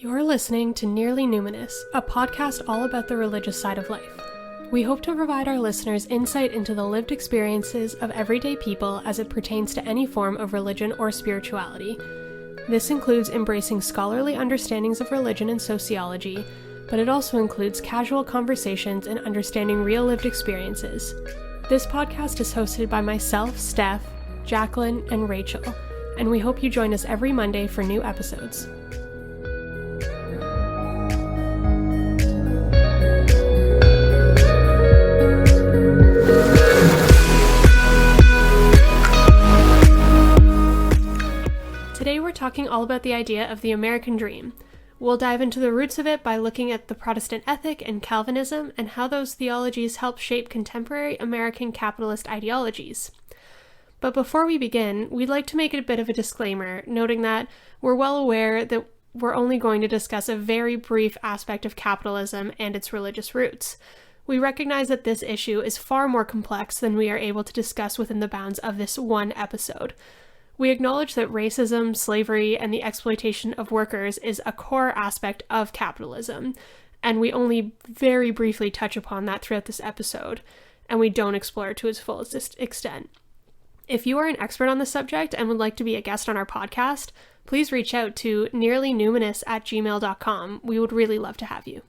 You're listening to Nearly Numinous, a podcast all about the religious side of life. We hope to provide our listeners insight into the lived experiences of everyday people as it pertains to any form of religion or spirituality. This includes embracing scholarly understandings of religion and sociology, but it also includes casual conversations and understanding real lived experiences. This podcast is hosted by myself, Steph, Jacqueline, and Rachel, and we hope you join us every Monday for new episodes. Today we're talking all about the idea of the American dream. We'll dive into the roots of it by looking at the Protestant ethic and Calvinism and how those theologies help shape contemporary American capitalist ideologies. But before we begin, we'd like to make a bit of a disclaimer, noting that we're well aware that we're only going to discuss a very brief aspect of capitalism and its religious roots. We recognize that this issue is far more complex than we are able to discuss within the bounds of this one episode. We acknowledge that racism, slavery, and the exploitation of workers is a core aspect of capitalism, and we only very briefly touch upon that throughout this episode, and we don't explore it to its fullest extent. If you are an expert on the subject and would like to be a guest on our podcast, please reach out to nearlynuminous@gmail.com. We would really love to have you.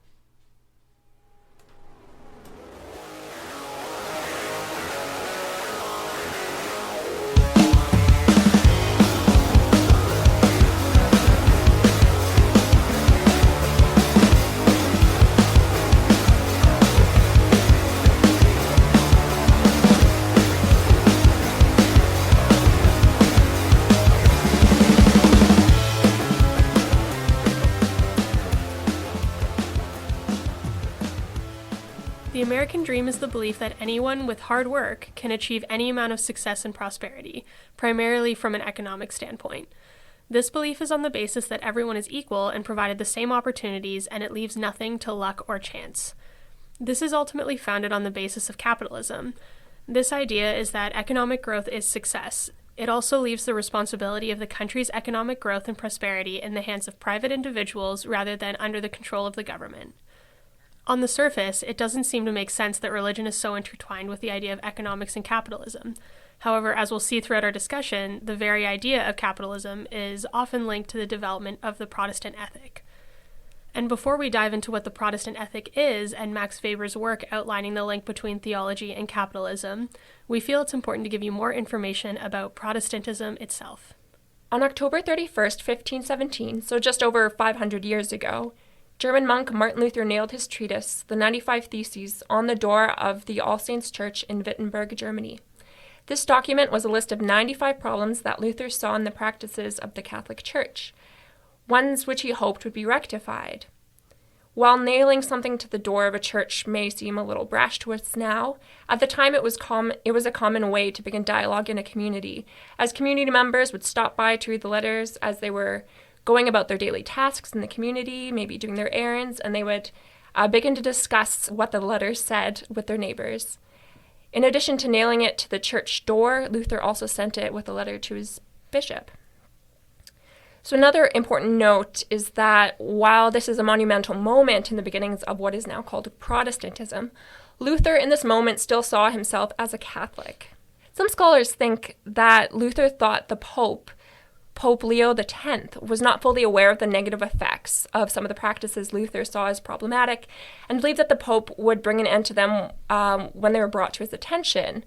The American dream is the belief that anyone with hard work can achieve any amount of success and prosperity, primarily from an economic standpoint. This belief is on the basis that everyone is equal and provided the same opportunities, and it leaves nothing to luck or chance. This is ultimately founded on the basis of capitalism. This idea is that economic growth is success. It also leaves the responsibility of the country's economic growth and prosperity in the hands of private individuals rather than under the control of the government. On the surface, it doesn't seem to make sense that religion is so intertwined with the idea of economics and capitalism. However, as we'll see throughout our discussion, the very idea of capitalism is often linked to the development of the Protestant ethic. And before we dive into what the Protestant ethic is and Max Weber's work outlining the link between theology and capitalism, we feel it's important to give you more information about Protestantism itself. On October 31st, 1517, so just over 500 years ago, German monk Martin Luther nailed his treatise, the 95 Theses, on the door of the All Saints Church in Wittenberg, Germany. This document was a list of 95 problems that Luther saw in the practices of the Catholic Church, ones which he hoped would be rectified. While nailing something to the door of a church may seem a little brash to us now, at the time it was a common way to begin dialogue in a community, as community members would stop by to read the letters as they were going about their daily tasks in the community, maybe doing their errands, and they would begin to discuss what the letters said with their neighbors. In addition to nailing it to the church door, Luther also sent it with a letter to his bishop. So another important note is that while this is a monumental moment in the beginnings of what is now called Protestantism, Luther in this moment still saw himself as a Catholic. Some scholars think that Luther thought the Pope Leo X was not fully aware of the negative effects of some of the practices Luther saw as problematic and believed that the Pope would bring an end to them when they were brought to his attention.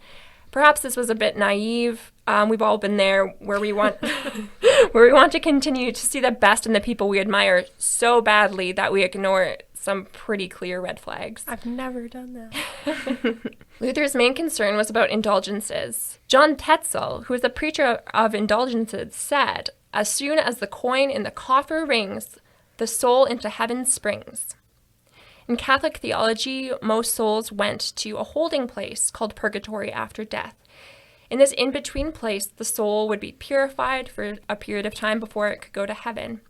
Perhaps this was a bit naive. We've all been there where we want where we want to continue to see the best in the people we admire so badly that we ignore some pretty clear red flags. I've never done that. Luther's main concern was about indulgences. John Tetzel, who was a preacher of indulgences, said, "As soon as the coin in the coffer rings, the soul into heaven springs." In Catholic theology, most souls went to a holding place called purgatory after death. In this in-between place, the soul would be purified for a period of time before it could go to heaven.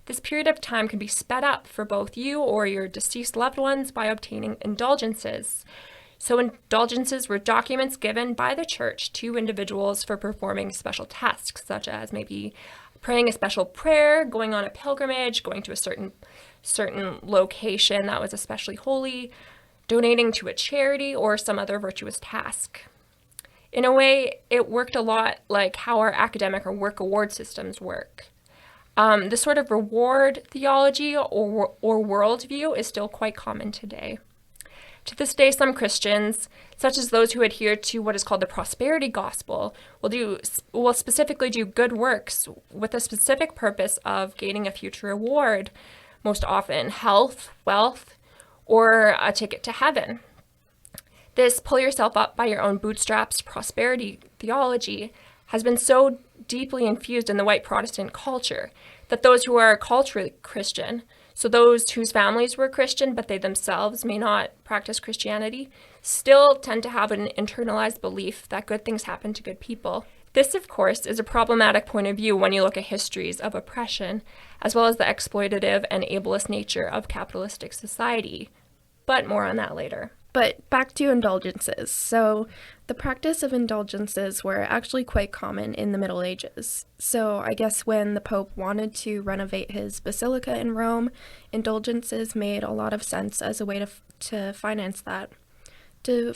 This period of time can be sped up for both you or your deceased loved ones by obtaining indulgences. So indulgences were documents given by the church to individuals for performing special tasks, such as maybe praying a special prayer, going on a pilgrimage, going to a certain location that was especially holy, donating to a charity, or some other virtuous task. In a way, it worked a lot like how our academic or work award systems work. This sort of reward theology or worldview is still quite common today. To this day, some Christians, such as those who adhere to what is called the prosperity gospel, will specifically do good works with a specific purpose of gaining a future reward, most often health, wealth, or a ticket to heaven. This pull yourself up by your own bootstraps prosperity theology has been so deeply infused in the white Protestant culture that those who are culturally Christian, so those whose families were Christian but they themselves may not practice Christianity, still tend to have an internalized belief that good things happen to good people. This, of course, is a problematic point of view when you look at histories of oppression, as well as the exploitative and ableist nature of capitalistic society. But more on that later. But back to indulgences. So the practice of indulgences were actually quite common in the Middle Ages. So I guess when the Pope wanted to renovate his basilica in Rome, indulgences made a lot of sense as a way to finance that. To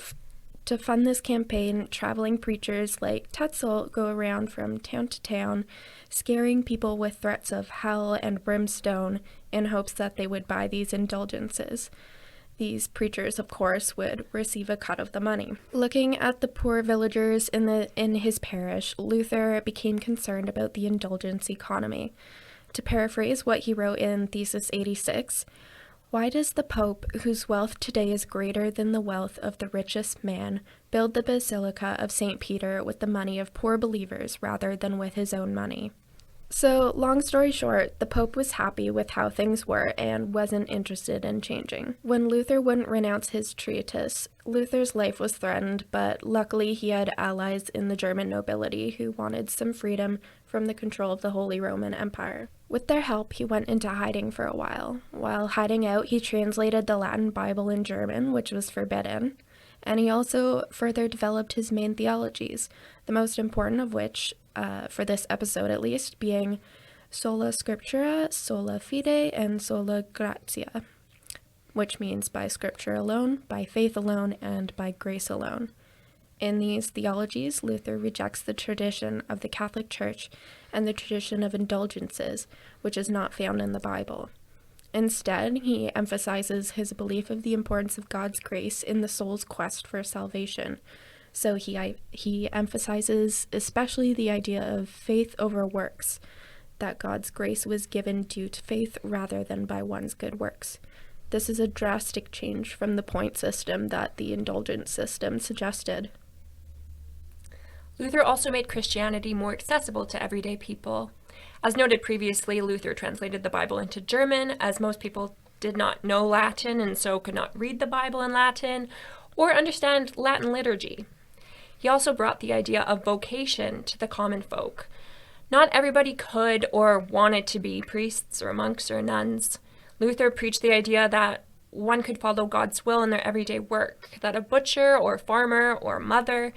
fund this campaign, traveling preachers like Tetzel go around from town to town, scaring people with threats of hell and brimstone in hopes that they would buy these indulgences. These preachers, of course, would receive a cut of the money. Looking at the poor villagers in his parish, Luther became concerned about the indulgence economy. To paraphrase what he wrote in Thesis 86, "Why does the Pope, whose wealth today is greater than the wealth of the richest man, build the Basilica of St. Peter with the money of poor believers rather than with his own money?" So, long story short, the Pope was happy with how things were and wasn't interested in changing. When Luther wouldn't renounce his treatise, Luther's life was threatened, but luckily he had allies in the German nobility who wanted some freedom from the control of the Holy Roman Empire. With their help, he went into hiding for a while. While hiding out, he translated the Latin Bible in German, which was forbidden, and he also further developed his main theologies, the most important of which, for this episode at least, being sola scriptura, sola fide, and sola gratia, which means by scripture alone, by faith alone, and by grace alone. In these theologies, Luther rejects the tradition of the Catholic Church and the tradition of indulgences, which is not found in the Bible. Instead, he emphasizes his belief of the importance of God's grace in the soul's quest for salvation. So he emphasizes especially the idea of faith over works, that God's grace was given due to faith rather than by one's good works. This is a drastic change from the point system that the indulgence system suggested. Luther also made Christianity more accessible to everyday people. As noted previously, Luther translated the Bible into German, as most people did not know Latin and so could not read the Bible in Latin or understand Latin liturgy. He also brought the idea of vocation to the common folk. Not everybody could or wanted to be priests or monks or nuns. Luther preached the idea that one could follow God's will in their everyday work, that a butcher or farmer or mother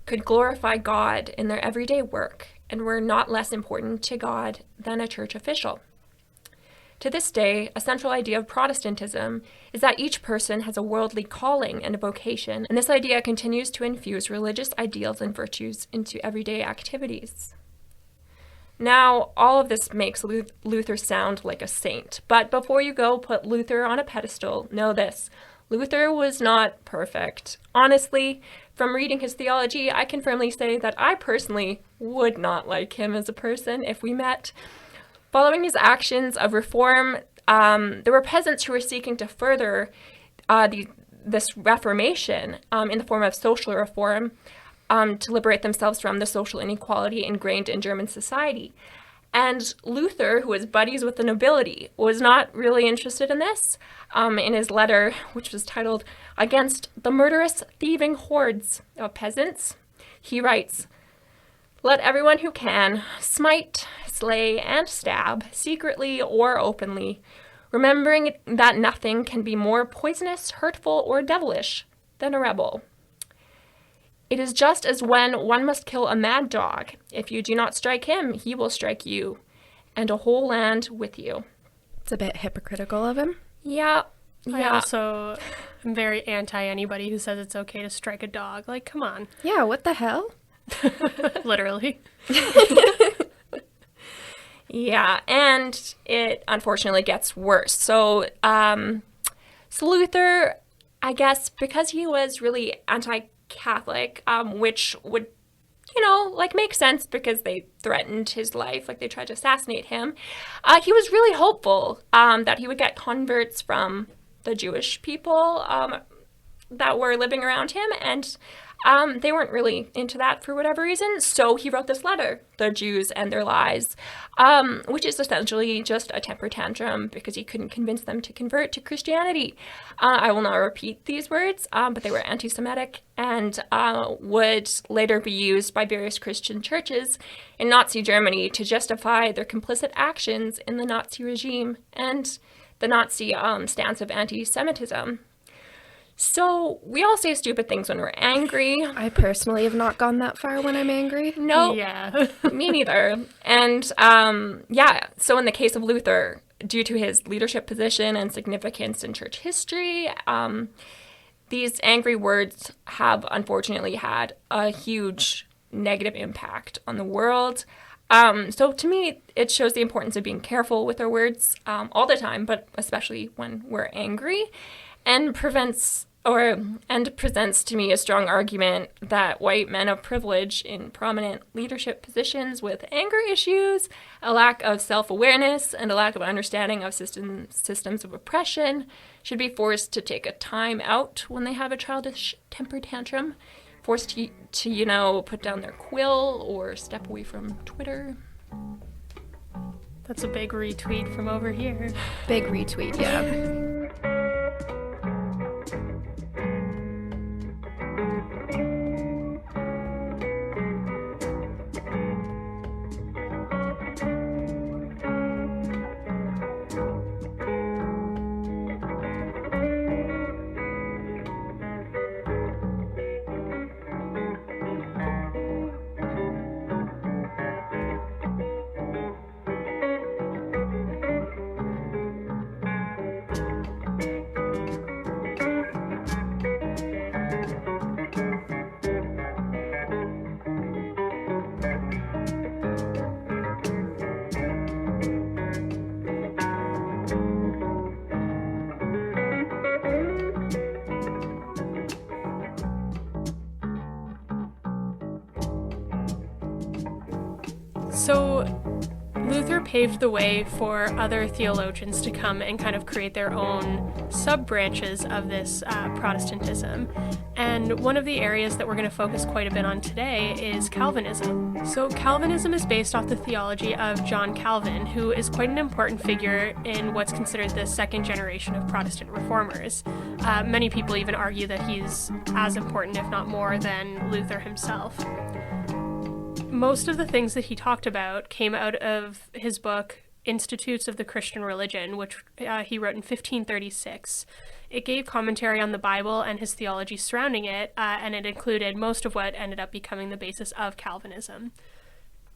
could glorify God in their everyday work and were not less important to God than a church official. To this day, a central idea of Protestantism is that each person has a worldly calling and a vocation, and this idea continues to infuse religious ideals and virtues into everyday activities. Now, all of this makes Luther sound like a saint, but before you go put Luther on a pedestal, know this: Luther was not perfect. Honestly, from reading his theology, I can firmly say that I personally would not like him as a person if we met. Following his actions of reform, there were peasants who were seeking to further this reformation in the form of social reform to liberate themselves from the social inequality ingrained in German society. And Luther, who was buddies with the nobility, was not really interested in this. In his letter, which was titled "Against the Murderous Thieving Hordes of Peasants," he writes, "Let everyone who can smite, slay, and stab, secretly or openly, remembering that nothing can be more poisonous, hurtful, or devilish than a rebel. It is just as when one must kill a mad dog. If you do not strike him, he will strike you. and a whole land with you. It's a bit hypocritical of him. Yeah. I also am very anti anybody who says it's okay to strike a dog. Like, come on. Yeah, what the hell? Literally. Yeah, and it unfortunately gets worse. So Luther, I guess, because he was really anti-Catholic, which would, make sense because they threatened his life, like they tried to assassinate him, he was really hopeful that he would get converts from the Jewish people that were living around him, and they weren't really into that for whatever reason, so he wrote this letter, The Jews and Their Lies, which is essentially just a temper tantrum because he couldn't convince them to convert to Christianity. I will not repeat these words, but they were anti-Semitic and would later be used by various Christian churches in Nazi Germany to justify their complicit actions in the Nazi regime and the Nazi stance of anti-Semitism. So we all say stupid things when we're angry. I personally have not gone that far when I'm angry. No, Yeah. me neither. And so in the case of Luther, due to his leadership position and significance in church history, these angry words have unfortunately had a huge negative impact on the world. So to me, it shows the importance of being careful with our words all the time, but especially when we're angry. And presents to me a strong argument that white men of privilege in prominent leadership positions with anger issues, a lack of self-awareness, and a lack of understanding of systems of oppression should be forced to take a time out when they have a childish temper tantrum, forced to put down their quill or step away from Twitter. That's a big retweet from over here. Big retweet, yeah. So Luther paved the way for other theologians to come and kind of create their own sub-branches of this Protestantism. And one of the areas that we're going to focus quite a bit on today is Calvinism. So Calvinism is based off the theology of John Calvin, who is quite an important figure in what's considered the second generation of Protestant reformers. Many people even argue that he's as important, if not more, than Luther himself. Most of the things that he talked about came out of his book, Institutes of the Christian Religion, which he wrote in 1536. It gave commentary on the Bible and his theology surrounding it, and it included most of what ended up becoming the basis of Calvinism.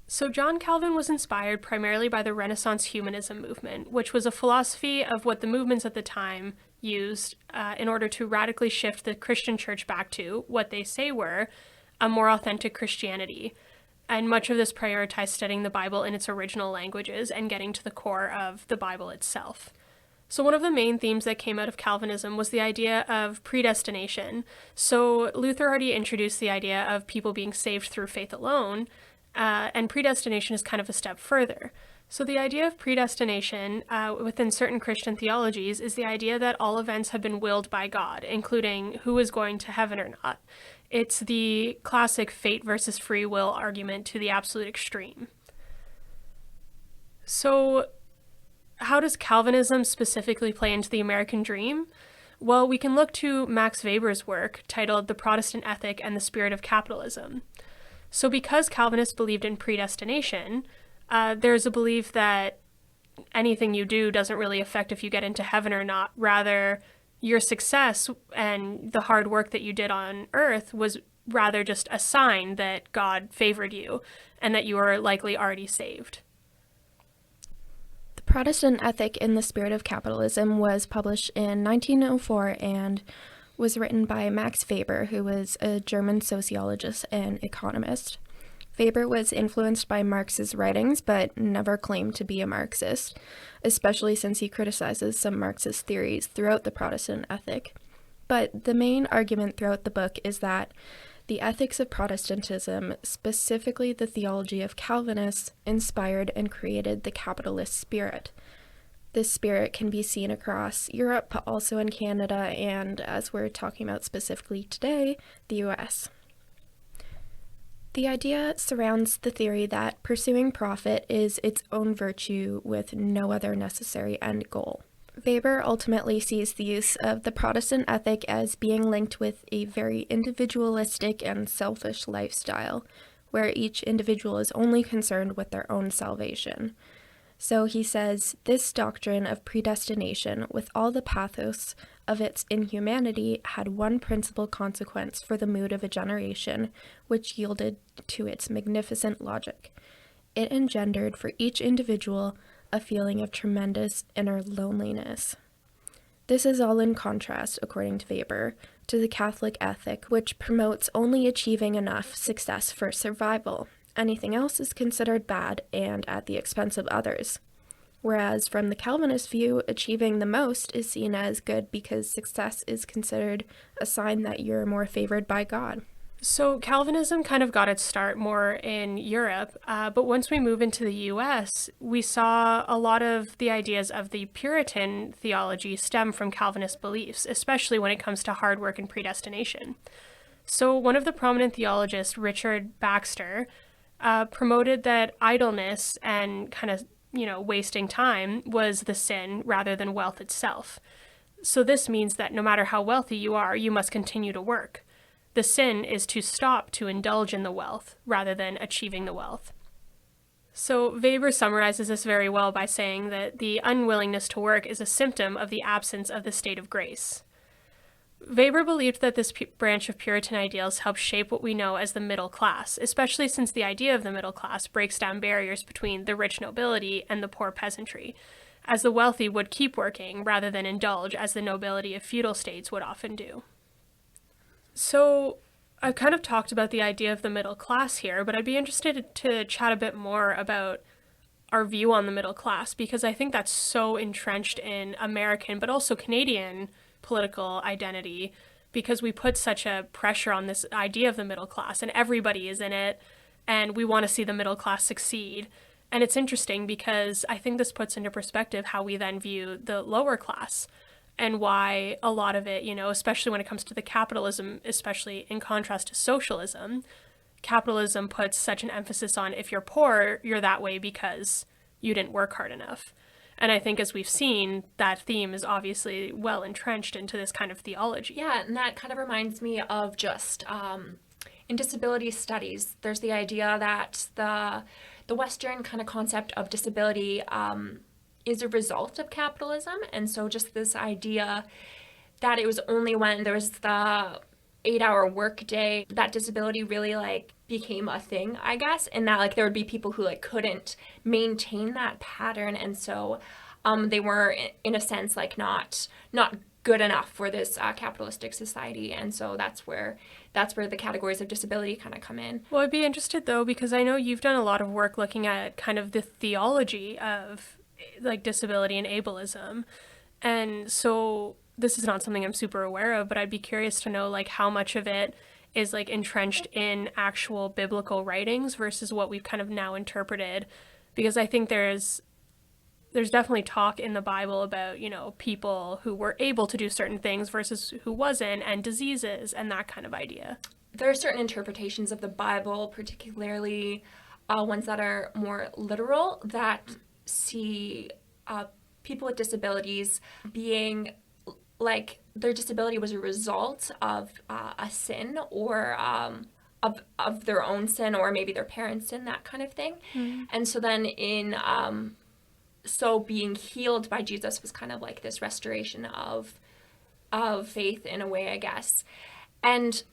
So John Calvin was inspired primarily by the Renaissance humanism movement, which was a philosophy of what the movements at the time used in order to radically shift the Christian church back to what they say were a more authentic Christianity. And much of this prioritized studying the Bible in its original languages and getting to the core of the Bible itself. So one of the main themes that came out of Calvinism was the idea of predestination. So Luther already introduced the idea of people being saved through faith alone, and predestination is kind of a step further. So the idea of predestination within certain Christian theologies is the idea that all events have been willed by God, including who is going to heaven or not. It's the classic fate versus free will argument to the absolute extreme. So how does Calvinism specifically play into the American dream? Well, we can look to Max Weber's work titled The Protestant Ethic and the Spirit of Capitalism. So because Calvinists believed in predestination, there's a belief that anything you do doesn't really affect if you get into heaven or not. Rather, your success and the hard work that you did on earth was rather just a sign that God favored you and that you are likely already saved. Protestant Ethic in the Spirit of Capitalism was published in 1904 and was written by Max Weber, who was a German sociologist and economist. Weber was influenced by Marx's writings, but never claimed to be a Marxist, especially since he criticizes some Marxist theories throughout the Protestant Ethic. But the main argument throughout the book is that the ethics of Protestantism, specifically the theology of Calvinists, inspired and created the capitalist spirit. This spirit can be seen across Europe, but also in Canada, and as we're talking about specifically today, the US. The idea surrounds the theory that pursuing profit is its own virtue with no other necessary end goal. Weber ultimately sees the use of the Protestant ethic as being linked with a very individualistic and selfish lifestyle, where each individual is only concerned with their own salvation. So he says, this doctrine of predestination, with all the pathos of its inhumanity, had one principal consequence for the mood of a generation, which yielded to its magnificent logic. It engendered for each individual a feeling of tremendous inner loneliness. This is all in contrast, according to Weber, to the Catholic ethic, which promotes only achieving enough success for survival. Anything else is considered bad and at the expense of others. Whereas from the Calvinist view, achieving the most is seen as good because success is considered a sign that you're more favored by God. So Calvinism kind of got its start more in Europe, but once we move into the US, we saw a lot of the ideas of the Puritan theology stem from Calvinist beliefs, especially when it comes to hard work and predestination. So one of the prominent theologists, Richard Baxter, promoted that idleness and kind of, wasting time was the sin rather than wealth itself. So this means that no matter how wealthy you are, you must continue to work. The sin is to stop to indulge in the wealth rather than achieving the wealth. So Weber summarizes this very well by saying that the unwillingness to work is a symptom of the absence of the state of grace. Weber believed that this branch of Puritan ideals helped shape what we know as the middle class, especially since the idea of the middle class breaks down barriers between the rich nobility and the poor peasantry, as the wealthy would keep working rather than indulge as the nobility of feudal states would often do. So I've kind of talked about the idea of the middle class here, but I'd be interested to chat a bit more about our view on the middle class, because I think that's so entrenched in American, but also Canadian political identity, because we put such a pressure on this idea of the middle class, and everybody is in it, and we want to see the middle class succeed. And it's interesting because I think this puts into perspective how we then view the lower class, and why a lot of it, especially when it comes to the capitalism, especially in contrast to socialism, capitalism puts such an emphasis on if you're poor, you're that way because you didn't work hard enough. And I think as we've seen, that theme is obviously well entrenched into this kind of theology. Yeah, and that kind of reminds me of just in disability studies, there's the idea that the Western kind of concept of disability is a result of capitalism. And so just this idea that it was only when there was the 8-hour workday that disability really became a thing, I guess, and that there would be people who couldn't maintain that pattern, and so they were in a sense not good enough for this capitalistic society, and so that's where the categories of disability kind of come in. Well, I'd be interested though, because I know you've done a lot of work looking at kind of the theology of disability and ableism, and so this is not something I'm super aware of, but I'd be curious to know how much of it is entrenched in actual biblical writings versus what we've kind of now interpreted, because I think there's definitely talk in the Bible about, people who were able to do certain things versus who wasn't, and diseases and that kind of idea. There are certain interpretations of the Bible, particularly ones that are more literal, that see people with disabilities being their disability was a result of a sin or of their own sin, or maybe their parents' sin, that kind of thing. Mm-hmm. And so then so being healed by Jesus was kind of this restoration of faith in a way, I guess. And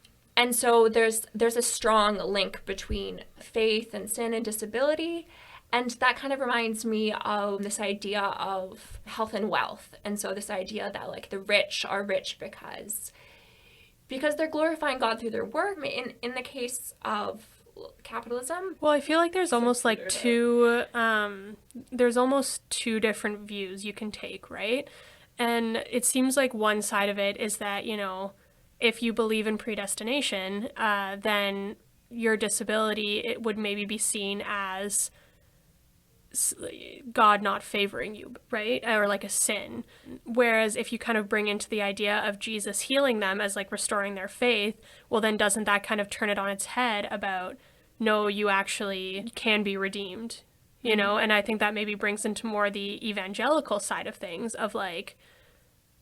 so there's a strong link between faith and sin and disability. And that kind of reminds me of this idea of health and wealth. And so this idea that like the rich are rich because they're glorifying God through their work. In the case of capitalism. Well, I feel like there's almost like two different views you can take, right? And it seems like one side of it is that, you know, if you believe in predestination, then your disability, it would maybe be seen as God not favoring you, right? Or like a sin. Whereas if you kind of bring into the idea of Jesus healing them as like restoring their faith, well, then doesn't that kind of turn it on its head about, no, you actually can be redeemed, you know? And I think that maybe brings into more the evangelical side of things of like,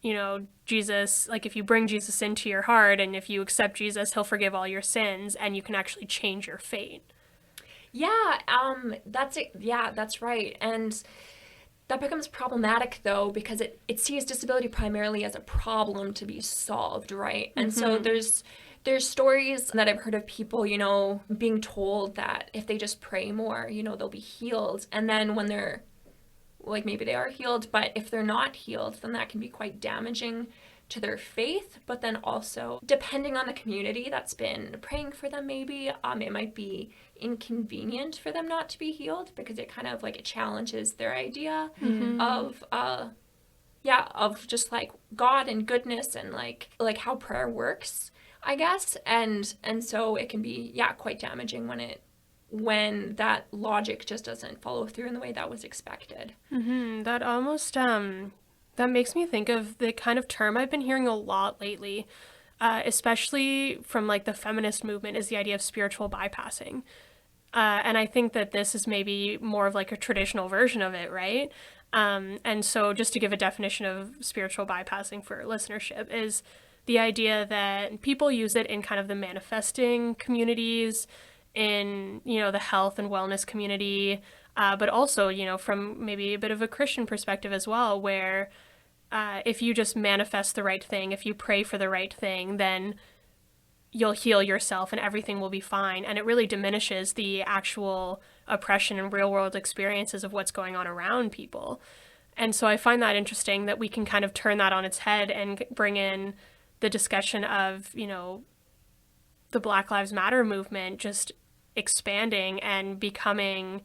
you know, Jesus, like if you bring Jesus into your heart and if you accept Jesus, he'll forgive all your sins and you can actually change your fate. Yeah, that's it. Yeah, that's right. And that becomes problematic, though, because it sees disability primarily as a problem to be solved, right? And so there's stories that I've heard of people, you know, being told that if they just pray more, you know, they'll be healed. And then when they're, like, maybe they are healed, but if they're not healed, then that can be quite damaging to their faith. But then also, depending on the community that's been praying for them, maybe it might be inconvenient for them not to be healed because it kind of like it challenges their idea of just like God and goodness and like how prayer works, I guess. And so it can be quite damaging when that logic just doesn't follow through in the way that was expected. That almost that makes me think of the kind of term I've been hearing a lot lately, especially from like the feminist movement, is the idea of spiritual bypassing. And I think that this is maybe more of like a traditional version of it, right? And so just to give a definition of spiritual bypassing for listenership is the idea that people use it in kind of the manifesting communities, in, you know, the health and wellness community, but also, you know, from maybe a bit of a Christian perspective as well, where if you just manifest the right thing, if you pray for the right thing, then you'll heal yourself and everything will be fine. And it really diminishes the actual oppression and real world experiences of what's going on around people. And so I find that interesting that we can kind of turn that on its head and bring in the discussion of, you know, the Black Lives Matter movement just expanding and becoming,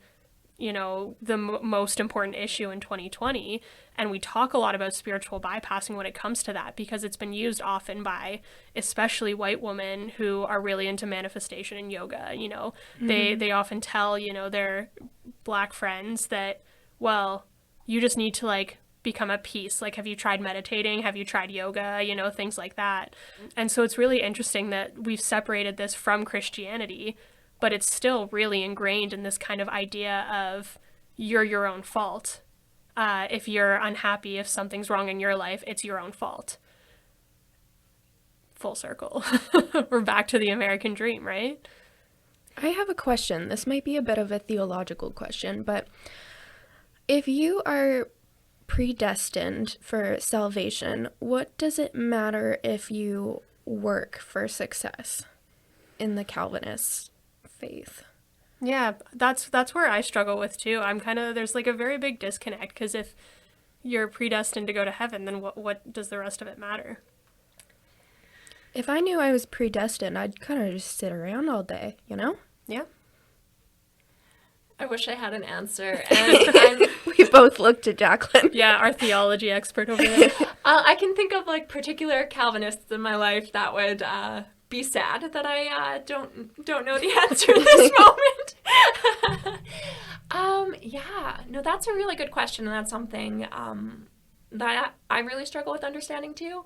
you know, the most important issue in 2020. And we talk a lot about spiritual bypassing when it comes to that, because it's been used often by especially white women who are really into manifestation and yoga. You know, they often tell, you know, their Black friends that, well, you just need to like become at peace. Like, have you tried meditating? Have you tried yoga? You know, things like that. And so it's really interesting that we've separated this from Christianity, but it's still really ingrained in this kind of idea of you're your own fault. If you're unhappy, if something's wrong in your life, it's your own fault. Full circle. We're back to the American dream, right? I have a question. This might be a bit of a theological question, but if you are predestined for salvation, what does it matter if you work for success in the Calvinist faith? Yeah, that's where I struggle with too. I'm kind of, there's like a very big disconnect, because if you're predestined to go to heaven, then what does the rest of it matter? If I knew I was predestined, I'd kind of just sit around all day, you know? Yeah. I wish I had an answer. And we both looked at Jacqueline. Yeah, our theology expert over there. I can think of like particular Calvinists in my life that would be sad that I don't know the answer in this moment. Yeah, no, that's a really good question, and that's something that I really struggle with understanding too.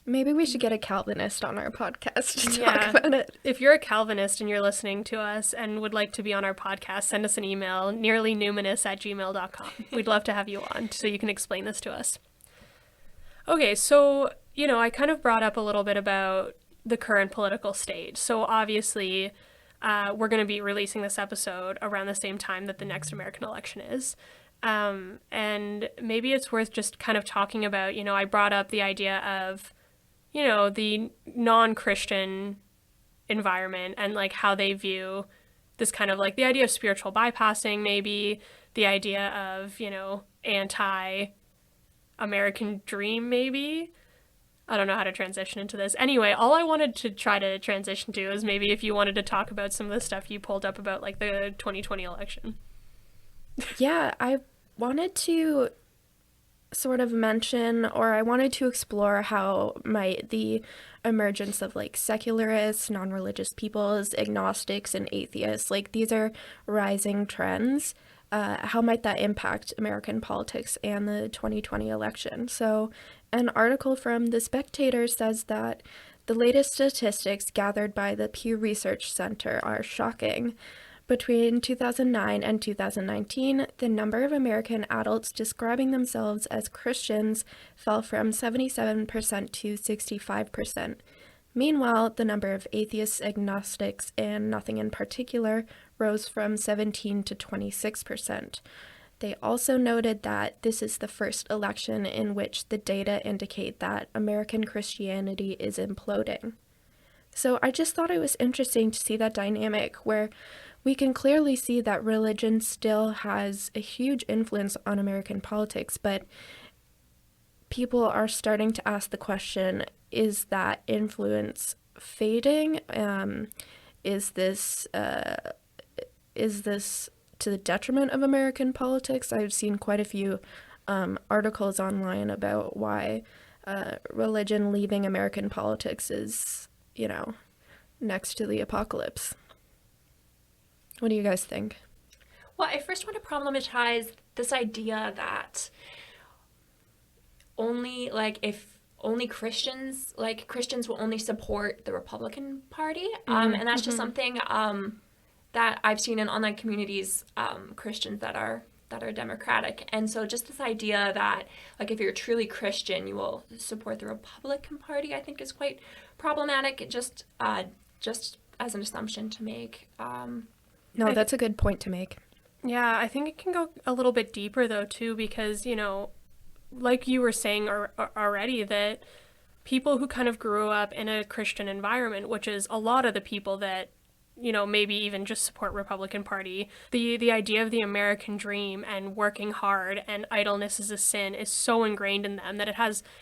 Maybe we should get a Calvinist on our podcast to talk about it. If you're a Calvinist and you're listening to us and would like to be on our podcast, send us an email, nearlynuminous@gmail.com. We'd love to have you on so you can explain this to us. Okay, so, you know, I kind of brought up a little bit about the current political state. So obviously, we're going to be releasing this episode around the same time that the next American election is. And maybe it's worth just kind of talking about, you know, I brought up the idea of, you know, the non-Christian environment and like how they view this kind of like the idea of spiritual bypassing, maybe the idea of, anti-American dream, maybe. I don't know how to transition into this. Anyway, all I wanted to try to transition to is maybe if you wanted to talk about some of the stuff you pulled up about like the 2020 election. Yeah, I wanted to sort of mention, or I wanted to explore how might the emergence of like secularists, non-religious peoples, agnostics, and atheists, like these are rising trends, how might that impact American politics and the 2020 election? So an article from The Spectator says that the latest statistics gathered by the Pew Research Center are shocking. Between 2009 and 2019, the number of American adults describing themselves as Christians fell from 77% to 65%. Meanwhile, the number of atheists, agnostics, and nothing in particular rose from 17 to 26%. They also noted that this is the first election in which the data indicate that American Christianity is imploding. So I just thought it was interesting to see that dynamic where we can clearly see that religion still has a huge influence on American politics, but people are starting to ask the question, is that influence fading? Is this to the detriment of American politics? I've seen quite a few articles online about why religion leaving American politics is, next to the apocalypse. What do you guys think? Well, I first want to problematize this idea that only Christians will only support the Republican Party, and that's just something that I've seen in online communities, Christians that are democratic. And so just this idea that like if you're truly Christian, you will support the Republican Party, I think is quite problematic, just as an assumption to make. No, that's a good point to make. Yeah, I think it can go a little bit deeper though too, because like you were saying already, that people who kind of grew up in a Christian environment, which is a lot of the people that maybe even just support Republican Party, the idea of the American dream and working hard and idleness is a sin is so ingrained in them that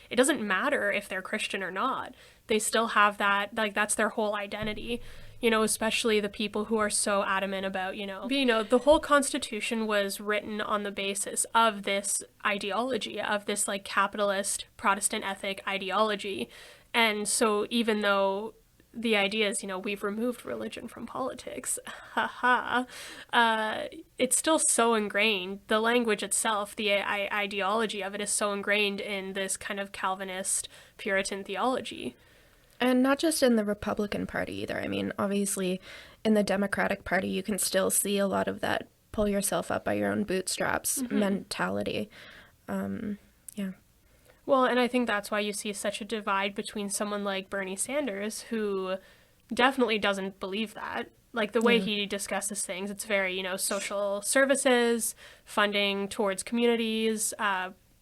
it doesn't matter if they're Christian or not. They still have that, like that's their whole identity. Especially the people who are so adamant about, the whole Constitution was written on the basis of this ideology, of this like capitalist Protestant ethic ideology. And so even though the idea is, we've removed religion from politics, it's still so ingrained. The language itself, the ideology of it is so ingrained in this kind of Calvinist Puritan theology. And not just in the Republican Party either. I mean, obviously, in the Democratic Party, you can still see a lot of that pull yourself up by your own bootstraps mentality. Yeah. Well, and I think that's why you see such a divide between someone like Bernie Sanders, who definitely doesn't believe that. Like the way he discusses things, it's very, social services, funding towards communities,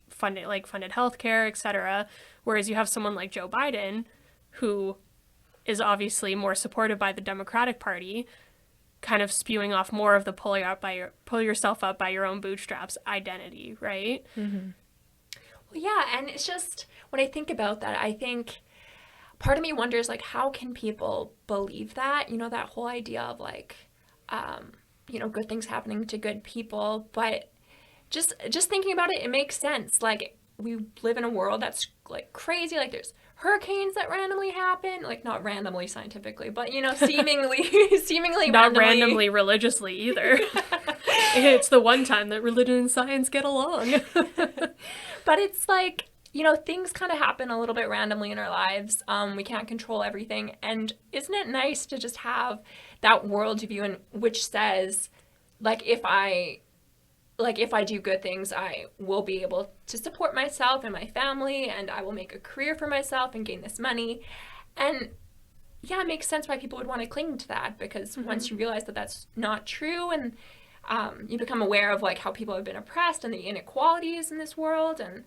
funded healthcare, etc. Whereas you have someone like Joe Biden, who is obviously more supported by the Democratic Party, kind of spewing off more of the pull yourself up by your own bootstraps identity, right? Mm-hmm. Well, yeah, and it's just, when I think about that, I think part of me wonders, like, how can people believe that? That whole idea of, like, good things happening to good people. But just thinking about it, it makes sense. Like, we live in a world that's, like, crazy. Like, there's hurricanes that randomly happen, like not randomly scientifically, but seemingly not randomly religiously either. It's the one time that religion and science get along. But it's like, things kind of happen a little bit randomly in our lives. We can't control everything, and isn't it nice to just have that worldview which says, if I do good things, I will be able to support myself and my family, and I will make a career for myself and gain this money. And yeah, it makes sense why people would want to cling to that, because once you realize that that's not true, and you become aware of like how people have been oppressed and the inequalities in this world, and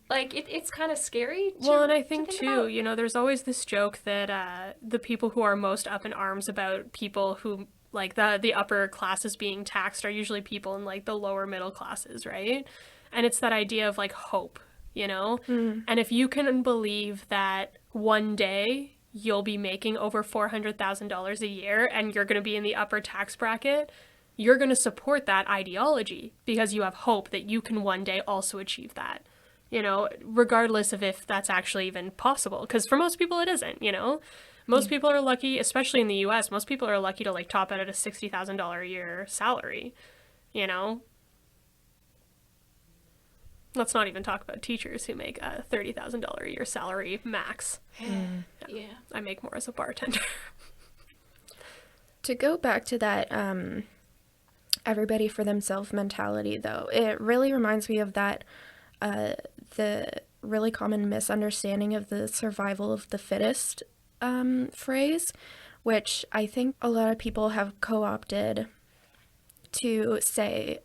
it's kind of scary. Well, and I think too, there's always this joke that the people who are most up in arms about people who like the upper classes being taxed are usually people in like the lower middle classes, right? And it's that idea of like hope, you know? And if you can believe that one day you'll be making over $400,000 a year and you're going to be in the upper tax bracket, you're going to support that ideology because you have hope that you can one day also achieve that, you know, regardless of if that's actually even possible. Because for most people it isn't, you know? Most people are lucky, especially in the US, most people are lucky to like top out at a $60,000 a year salary, you know? Let's not even talk about teachers who make a $30,000 a year salary max. Yeah. I make more as a bartender. To go back to that everybody for themselves mentality, though, it really reminds me of that the really common misunderstanding of the survival of the fittest phrase, which I think a lot of people have co-opted to say,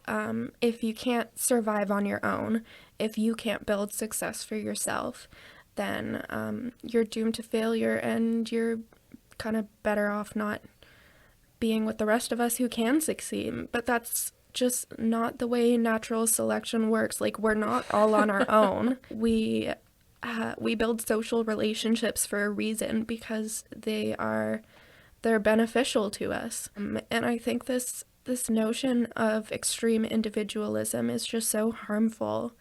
if you can't survive on your own, if you can't build success for yourself, then you're doomed to failure and you're kind of better off not being with the rest of us who can succeed. But that's just not the way natural selection works. Like, we're not all on our own. We build social relationships for a reason because they're beneficial to us. And I think this notion of extreme individualism is just so harmful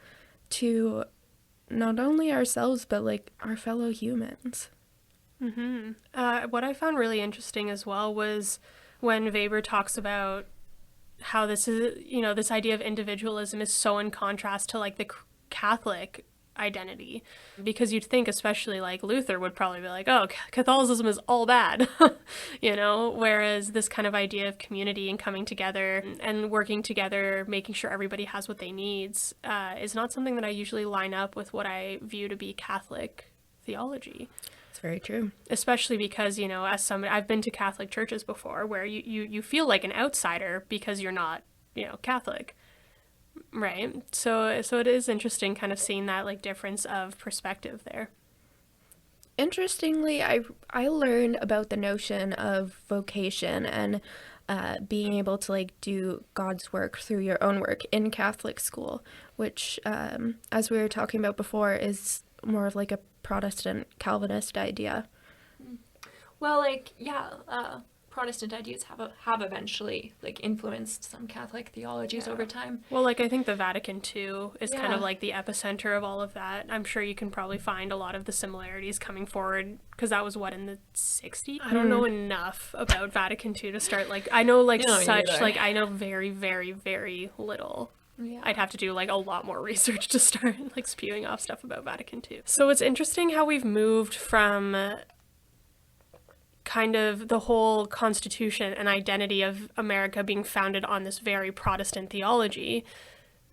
to not only ourselves, but like our fellow humans. What I found really interesting as well was when Weber talks about how this is, you know, this idea of individualism is so in contrast to like the Catholic identity, because you'd think especially like Luther would probably be like, oh, Catholicism is all bad, you know, whereas this kind of idea of community and coming together and working together, making sure everybody has what they need, is not something that I usually line up with what I view to be Catholic theology. It's very true. Especially because, you know, as somebody, I've been to Catholic churches before where you feel like an outsider because you're not, you know, Catholic. Right. So it is interesting kind of seeing that like difference of perspective there. Interestingly, I learned about the notion of vocation and being able to like do God's work through your own work in Catholic school, which, as we were talking about before, is more of like a Protestant Calvinist idea. Well, like, yeah, Protestant ideas have eventually like influenced some Catholic theologies over time. Well, like I think the Vatican II is kind of like the epicenter of all of that. I'm sure you can probably find a lot of the similarities coming forward because that was what, in the 60s? I don't know enough about Vatican II to start like, I know like I know very, very, very little. Yeah. I'd have to do like a lot more research to start like spewing off stuff about Vatican II. So it's interesting how we've moved from kind of the whole constitution and identity of America being founded on this very Protestant theology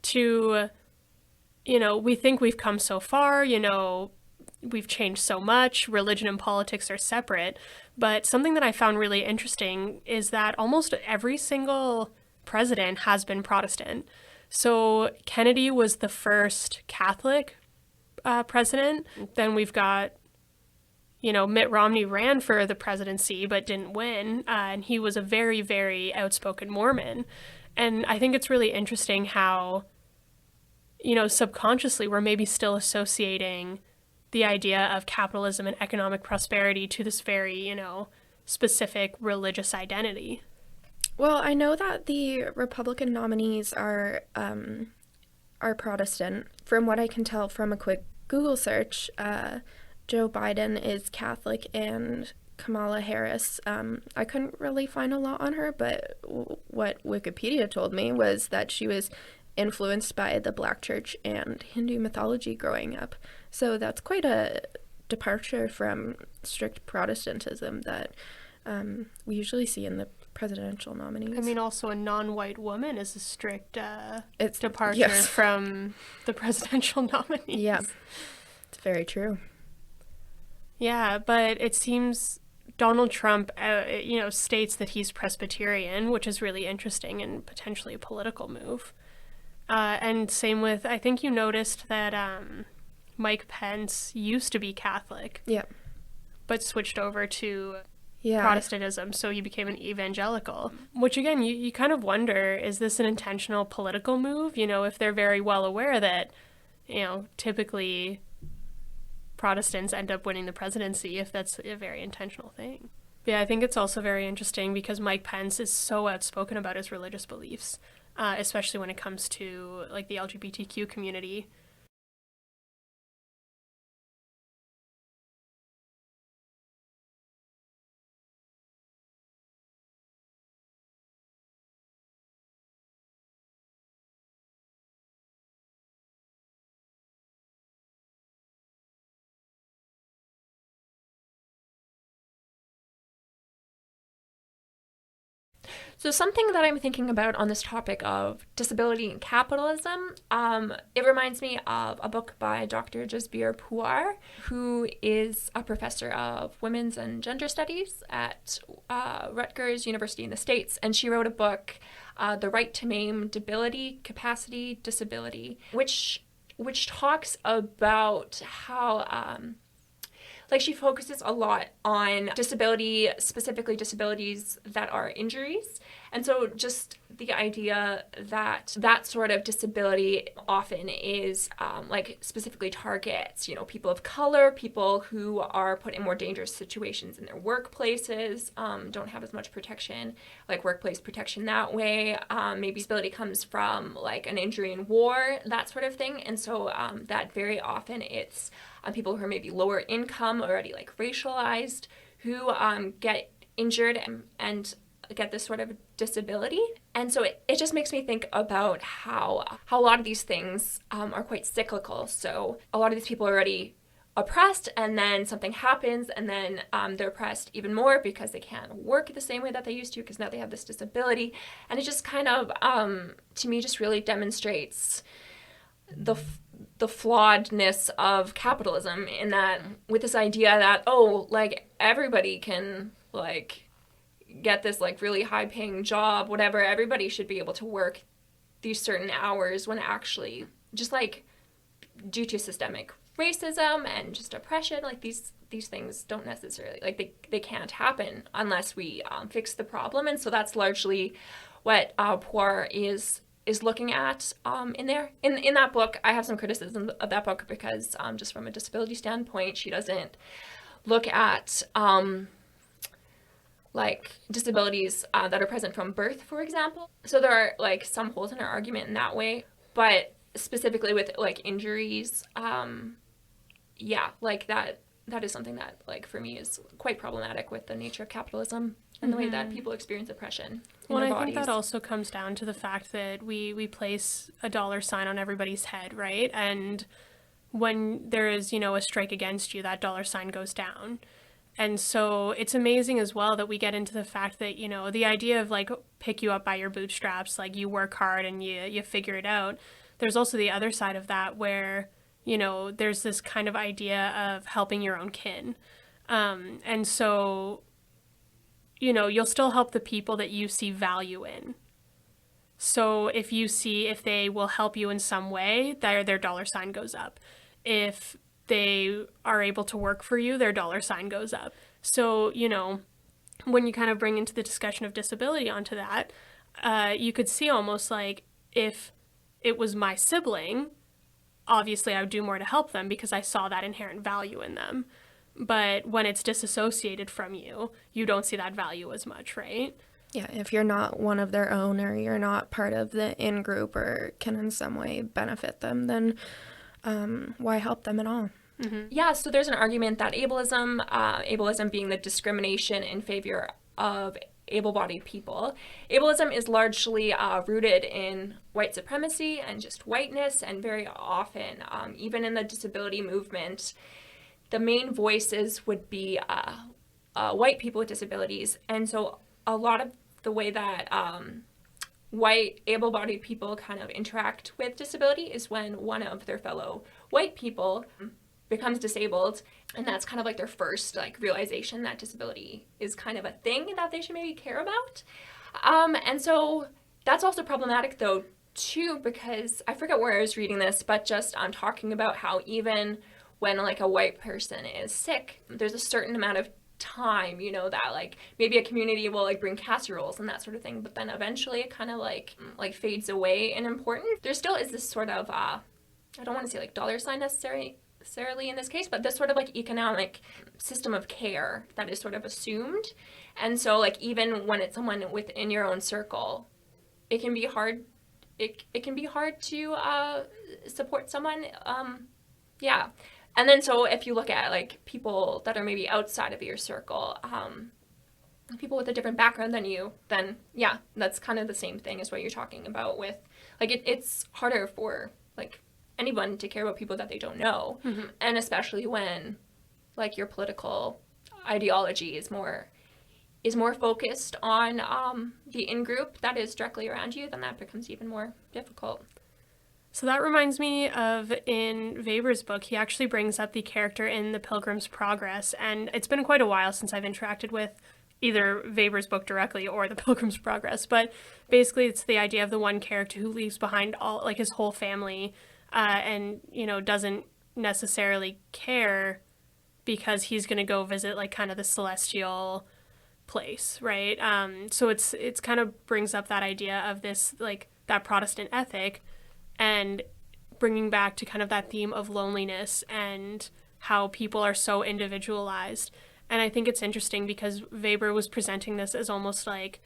to, you know, we think we've come so far, you know, we've changed so much, religion and politics are separate. But something that I found really interesting is that almost every single president has been Protestant. So Kennedy was the first Catholic president. Then we've got, you know, Mitt Romney ran for the presidency but didn't win, and he was a very, very outspoken Mormon. And I think it's really interesting how, you know, subconsciously we're maybe still associating the idea of capitalism and economic prosperity to this very, you know, specific religious identity. Well, I know that the Republican nominees are Protestant. From what I can tell from a quick Google search, Joe Biden is Catholic and Kamala Harris. I couldn't really find a lot on her, but what Wikipedia told me was that she was influenced by the Black church and Hindu mythology growing up. So that's quite a departure from strict Protestantism that we usually see in the presidential nominees. I mean, also a non-white woman is a strict departure from the presidential nominees. Yeah, it's very true. Yeah, but it seems Donald Trump, you know, states that he's Presbyterian, which is really interesting and potentially a political move. And same with, I think you noticed that Mike Pence used to be Catholic. Yeah. But switched over to Protestantism, so he became an evangelical. Which, again, you kind of wonder, is this an intentional political move? If they're very well aware that, typically Protestants end up winning the presidency, if that's a very intentional thing. Yeah, I think it's also very interesting because Mike Pence is so outspoken about his religious beliefs, especially when it comes to, like, the LGBTQ community. So something that I'm thinking about on this topic of disability and capitalism, it reminds me of a book by Dr. Jasbir Puar, who is a professor of women's and gender studies at Rutgers University in the States. And she wrote a book, The Right to Name Debility, Capacity, Disability, which talks about how she focuses a lot on disability, specifically disabilities that are injuries. And so just the idea that that sort of disability often is specifically targets, people of color, people who are put in more dangerous situations in their workplaces, don't have as much protection, like workplace protection that way. Maybe disability comes from like an injury in war, that sort of thing. And so that very often it's people who are maybe lower income, already like racialized, who get injured and get this sort of disability. And so it just makes me think about how a lot of these things are quite cyclical. So a lot of these people are already oppressed, and then something happens, and then they're oppressed even more because they can't work the same way that they used to because now they have this disability. And it just kind of, to me, just really demonstrates the flawedness of capitalism, in that with this idea that, everybody can get this really high paying job, whatever, everybody should be able to work these certain hours, when actually just due to systemic racism and just oppression, these things don't necessarily, they can't happen unless we fix the problem. And so that's largely what Puar is looking at in there. In that book, I have some criticism of that book because just from a disability standpoint, she doesn't look at disabilities that are present from birth, for example. So there are some holes in her argument in that way, but specifically with injuries, that is something that for me is quite problematic with the nature of capitalism and the way that people experience oppression in their bodies. I think that also comes down to the fact that we place a dollar sign on everybody's head, right? And when there is, a strike against you, that dollar sign goes down. And so it's amazing as well that we get into the fact that, the idea of pick you up by your bootstraps, you work hard and you figure it out. There's also the other side of that where, there's this kind of idea of helping your own kin. And so, you'll still help the people that you see value in. So if they will help you in some way, their dollar sign goes up. If they are able to work for you, their dollar sign goes up. So, when you kind of bring into the discussion of disability onto that, you could see almost if it was my sibling, obviously I would do more to help them because I saw that inherent value in them. But when it's disassociated from you, you don't see that value as much, right? Yeah, if you're not one of their own, or you're not part of the in-group or can in some way benefit them, then why help them at all? Mm-hmm. Yeah, so there's an argument that ableism being the discrimination in favor of able-bodied people, ableism is largely rooted in white supremacy and just whiteness, and very often, even in the disability movement, the main voices would be white people with disabilities. And so a lot of the way that white able-bodied people kind of interact with disability is when one of their fellow white people becomes disabled, and that's kind of their first realization that disability is kind of a thing that they should maybe care about. And so that's also problematic though too, because I forget where I was reading this, but just talking about how even when a white person is sick, there's a certain amount of time, that like maybe a community will like bring casseroles and that sort of thing, but then eventually it kind of like fades away in importance. There still is this sort of I don't want to say like dollar sign necessarily in this case, but this sort of like economic system of care that is sort of assumed. And so like even when it's someone within your own circle, it can be hard. It can be hard to support someone. Yeah. And then so if you look at like people that are maybe outside of your circle, people with a different background than you, then yeah, that's kind of the same thing as what you're talking about with like it's harder for like anyone to care about people that they don't know. Mm-hmm. And especially when like your political ideology is more focused on the in-group that is directly around you, then that becomes even more difficult. So that reminds me of in Weber's book, he actually brings up the character in The Pilgrim's Progress, and it's been quite a while since I've interacted with either Weber's book directly or The Pilgrim's Progress, but basically it's the idea of the one character who leaves behind all like his whole family and doesn't necessarily care because he's going to go visit like kind of the celestial place, right? So it's kind of brings up that idea of this like that Protestant ethic and bringing back to kind of that theme of loneliness and how people are so individualized. And I think it's interesting because Weber was presenting this as almost like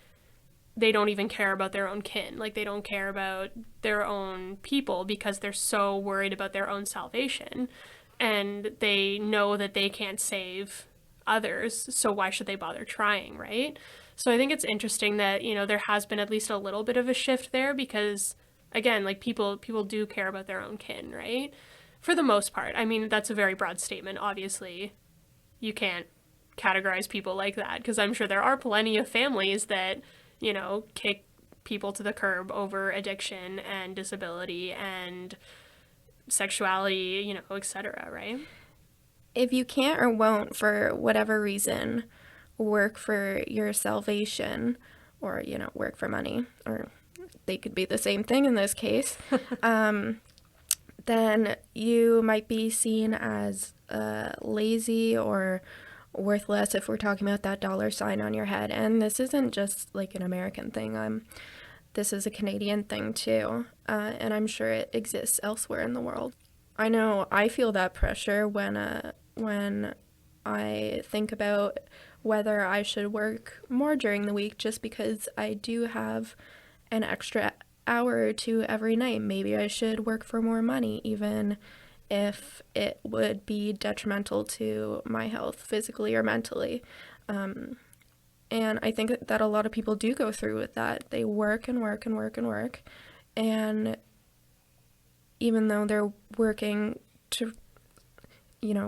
they don't even care about their own kin. Like they don't care about their own people because they're so worried about their own salvation. And they know that they can't save others, so why should they bother trying, right? So I think it's interesting that, there has been at least a little bit of a shift there because again, like people do care about their own kin, right? For the most part. I mean, that's a very broad statement. Obviously, you can't categorize people like that because I'm sure there are plenty of families that, kick people to the curb over addiction and disability and sexuality, etc., right? If you can't or won't, for whatever reason, work for your salvation or, work for money, or they could be the same thing in this case, then you might be seen as lazy or worthless if we're talking about that dollar sign on your head. And this isn't just like an American thing. This is a Canadian thing too, and I'm sure it exists elsewhere in the world. I know I feel that pressure when I think about whether I should work more during the week just because I do have an extra hour or two every night. Maybe I should work for more money, even if it would be detrimental to my health physically or mentally. And I think that a lot of people do go through with that. They work and work and work and work. And even though they're working to,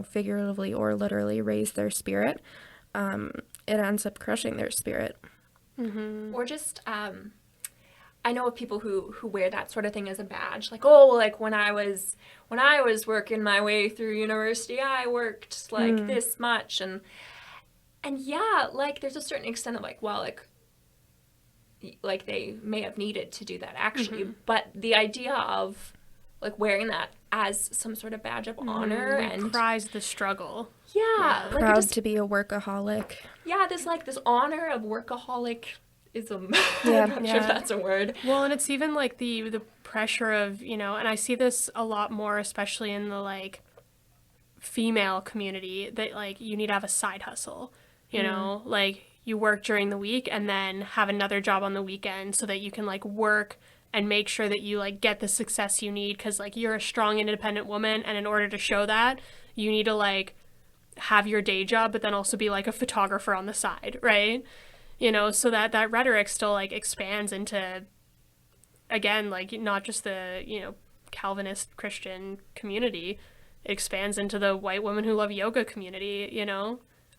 figuratively or literally raise their spirit, it ends up crushing their spirit. Mm-hmm. Or just, I know of people who wear that sort of thing as a badge. Like, oh, like when I was working my way through university, I worked like this much. And yeah, like there's a certain extent of like, well, like they may have needed to do that actually. Mm-hmm. But the idea of like wearing that as some sort of badge of honor and prize the struggle. Yeah. Like proud to be a workaholic. Yeah, this honor of workaholic. Yeah. I'm not sure if that's a word. Well, and it's even like the pressure of, and I see this a lot more, especially in the like female community, that like you need to have a side hustle, like you work during the week and then have another job on the weekend so that you can like work and make sure that you like get the success you need because like you're a strong independent woman, and in order to show that you need to like have your day job but then also be like a photographer on the side, right? So that rhetoric still like expands into, again, like not just the, Calvinist Christian community, it expands into the white women who love yoga community,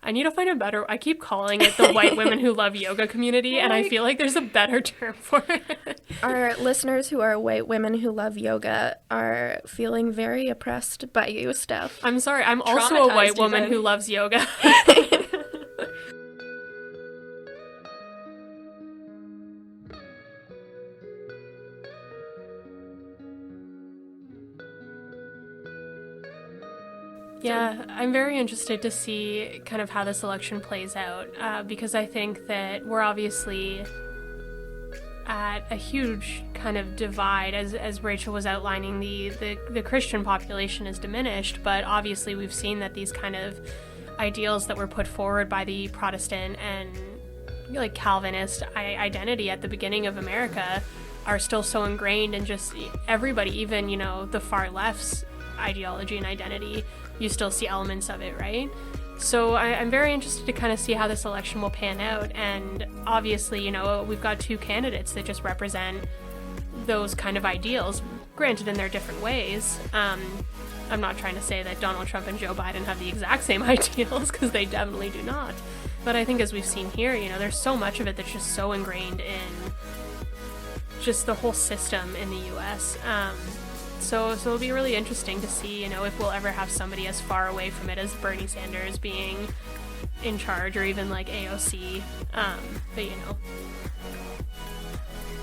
I need to find I keep calling it the white women who love yoga community, and I feel like there's a better term for it. Our listeners who are white women who love yoga are feeling very oppressed by you, Steph. I'm sorry, I'm also a white woman who loves yoga. Yeah, I'm very interested to see kind of how this election plays out, because I think that we're obviously at a huge kind of divide. As Rachel was outlining, the Christian population is diminished, but obviously we've seen that these kind of ideals that were put forward by the Protestant and like Calvinist identity at the beginning of America are still so ingrained in just everybody, even, you know, the far left's ideology and identity. You still see elements of it, right? So I'm very interested to kind of see how this election will pan out. And obviously, you know, we've got two candidates that just represent those kind of ideals, granted in their different ways. I'm not trying to say that Donald Trump and Joe Biden have the exact same ideals, because they definitely do not. But I think as we've seen here, you know, there's so much of it that's just so ingrained in just the whole system in the U.S. So it'll be really interesting to see, you know, if we'll ever have somebody as far away from it as Bernie Sanders being in charge, or even like AOC. But you know.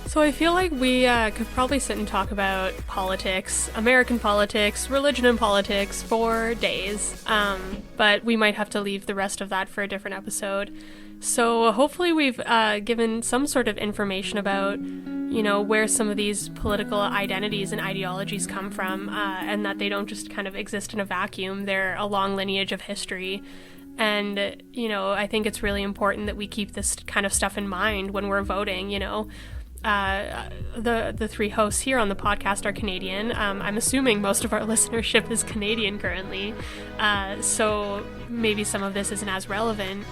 So I feel like we could probably sit and talk about politics, American politics, religion and politics for days, but we might have to leave the rest of that for a different episode. So hopefully we've given some sort of information about, you know, where some of these political identities and ideologies come from, and that they don't just kind of exist in a vacuum. They're a long lineage of history. And, you know, I think it's really important that we keep this kind of stuff in mind when we're voting, you know. The three hosts here on the podcast are Canadian. I'm assuming most of our listenership is Canadian currently, so maybe some of this isn't as relevant,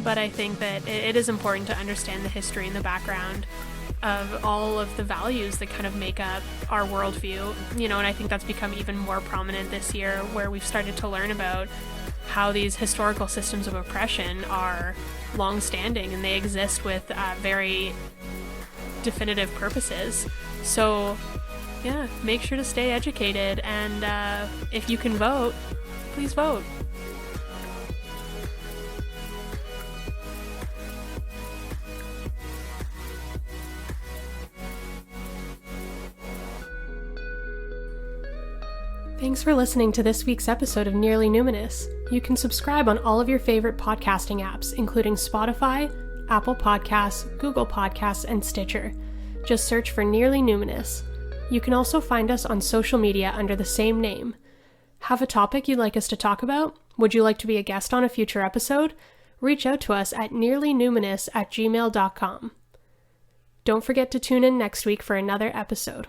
but I think that it is important to understand the history and the background of all of the values that kind of make up our worldview, you know, and I think that's become even more prominent this year, where we've started to learn about how these historical systems of oppression are long-standing and they exist with very definitive purposes. So yeah, make sure to stay educated, and if you can vote, please vote. Thanks for listening to this week's episode of Nearly Numinous. You can subscribe on all of your favorite podcasting apps, including Spotify, Apple Podcasts, Google Podcasts, and Stitcher. Just search for Nearly Numinous. You can also find us on social media under the same name. Have a topic you'd like us to talk about? Would you like to be a guest on a future episode? Reach out to us at nearlynuminous@gmail.com. Don't forget to tune in next week for another episode.